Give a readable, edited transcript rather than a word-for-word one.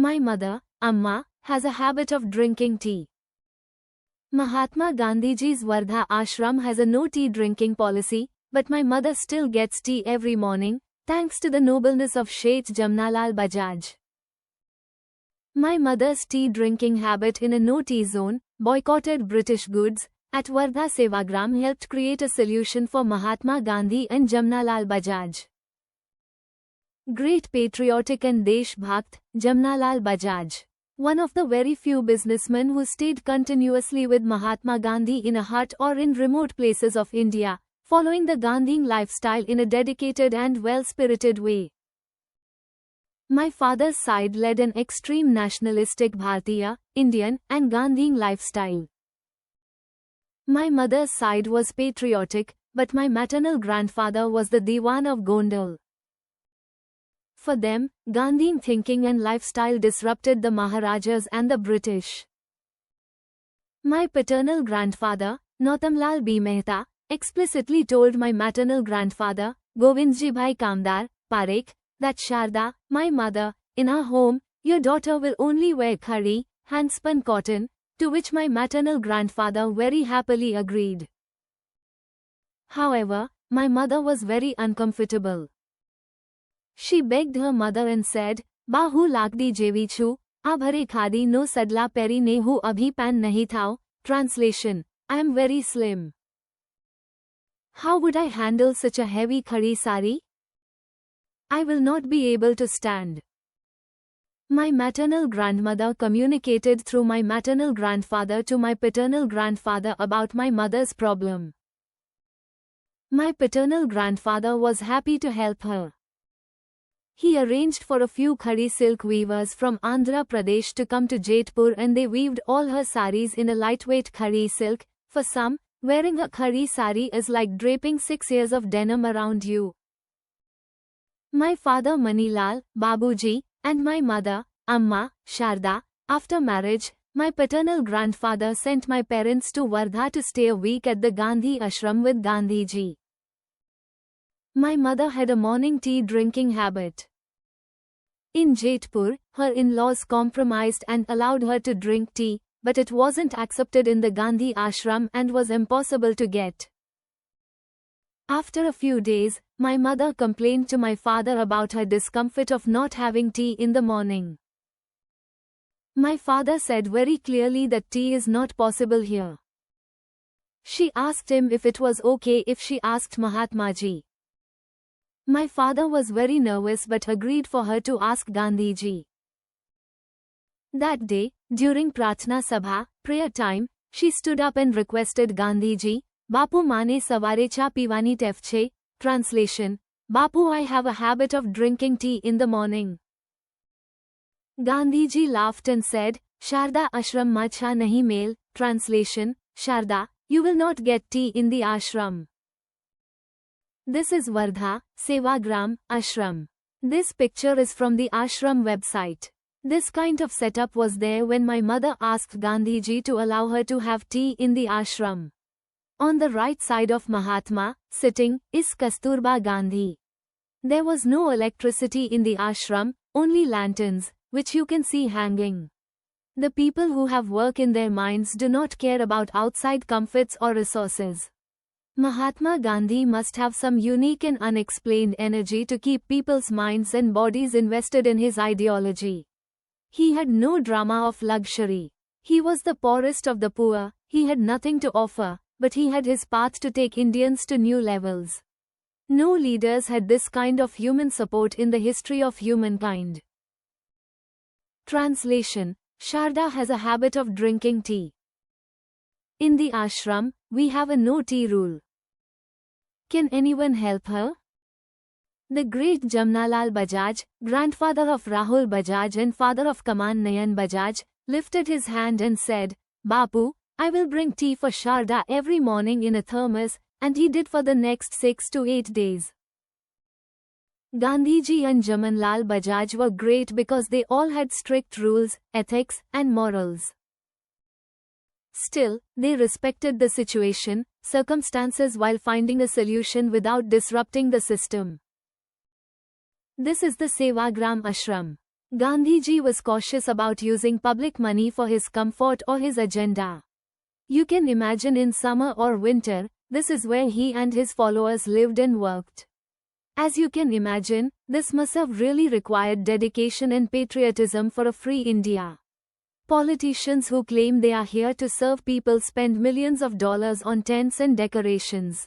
My mother, Amma, has a habit of drinking tea. Mahatma Gandhiji's Wardha ashram has a no tea drinking policy, but my mother still gets tea every morning, thanks to the nobleness of Sheth Jamnalal Bajaj. My mother's tea drinking habit in a no tea zone, boycotted British goods, at Wardha Sevagram helped create a solution for Mahatma Gandhi and Jamnalal Bajaj. Great patriotic and Deshbhakt, Jamnalal Bajaj. One of the very few businessmen who stayed continuously with Mahatma Gandhi in a hut or in remote places of India, following the Gandhian lifestyle in a dedicated and well-spirited way. My father's side led an extreme nationalistic Bharatiya, Indian, and Gandhian lifestyle. My mother's side was patriotic, but my maternal grandfather was the Diwan of Gondal. For them, Gandhian thinking and lifestyle disrupted the Maharajas and the British. My paternal grandfather, Nautamlal B. Mehta, explicitly told my maternal grandfather, Govindji Bhai Kamdar, Parekh, that Sharda, my mother, in our home, your daughter will only wear khadi, handspun cotton, to which my maternal grandfather very happily agreed. However, my mother was very uncomfortable. She begged her mother and said, Bahu lagdi jevi chu, abhare khadi no sadla peri nehu abhi pan nahi thao. Translation: I am very slim. How would I handle such a heavy khadi sari? I will not be able to stand. My maternal grandmother communicated through my maternal grandfather to my paternal grandfather about my mother's problem. My paternal grandfather was happy to help her. He arranged for a few khadi silk weavers from Andhra Pradesh to come to Jetpur and they weaved all her saris in a lightweight khadi silk. For some, wearing a khadi sari is like draping 6 years of denim around you. My father Manilal, Babuji, and my mother, Amma, Sharda, after marriage, my paternal grandfather sent my parents to Wardha to stay a week at the Gandhi ashram with Gandhiji. My mother had a morning tea drinking habit. In Jetpur, her in-laws compromised and allowed her to drink tea, but it wasn't accepted in the Gandhi ashram and was impossible to get. After a few days, my mother complained to my father about her discomfort of not having tea in the morning. My father said very clearly that tea is not possible here. She asked him if it was okay if she asked Mahatmaji. My father was very nervous but agreed for her to ask Gandhiji. That day, during Prarthana Sabha, prayer time, she stood up and requested Gandhiji, Bapu mane savare cha pivani tefche. Translation: Bapu, I have a habit of drinking tea in the morning. Gandhiji laughed and said, Sharda ashram ma cha nahi mel. Translation: Sharda, you will not get tea in the ashram. This is Wardha, Sevagram, ashram. This picture is from the ashram website. This kind of setup was there when my mother asked Gandhiji to allow her to have tea in the ashram. On the right side of Mahatma, sitting, is Kasturba Gandhi. There was no electricity in the ashram, only lanterns, which you can see hanging. The people who have work in their minds do not care about outside comforts or resources. Mahatma Gandhi must have some unique and unexplained energy to keep people's minds and bodies invested in his ideology. He had no drama of luxury. He was the poorest of the poor, he had nothing to offer, but he had his path to take Indians to new levels. No leaders had this kind of human support in the history of humankind. Translation: Sharda has a habit of drinking tea. In the ashram, we have a no tea rule. Can anyone help her? The great Jamnalal Bajaj, grandfather of Rahul Bajaj and father of Kaman Nayan Bajaj, lifted his hand and said, Bapu, I will bring tea for Sharda every morning in a thermos, and he did for the next 6 to 8 days. Gandhiji and Jamnalal Bajaj were great because they all had strict rules, ethics, and morals. Still, they respected the situation, circumstances while finding a solution without disrupting the system. This is the Sevagram ashram. Gandhiji was cautious about using public money for his comfort or his agenda. You can imagine in summer or winter, this is where he and his followers lived and worked. As you can imagine, this must have really required dedication and patriotism for a free India. Politicians who claim they are here to serve people spend millions of dollars on tents and decorations.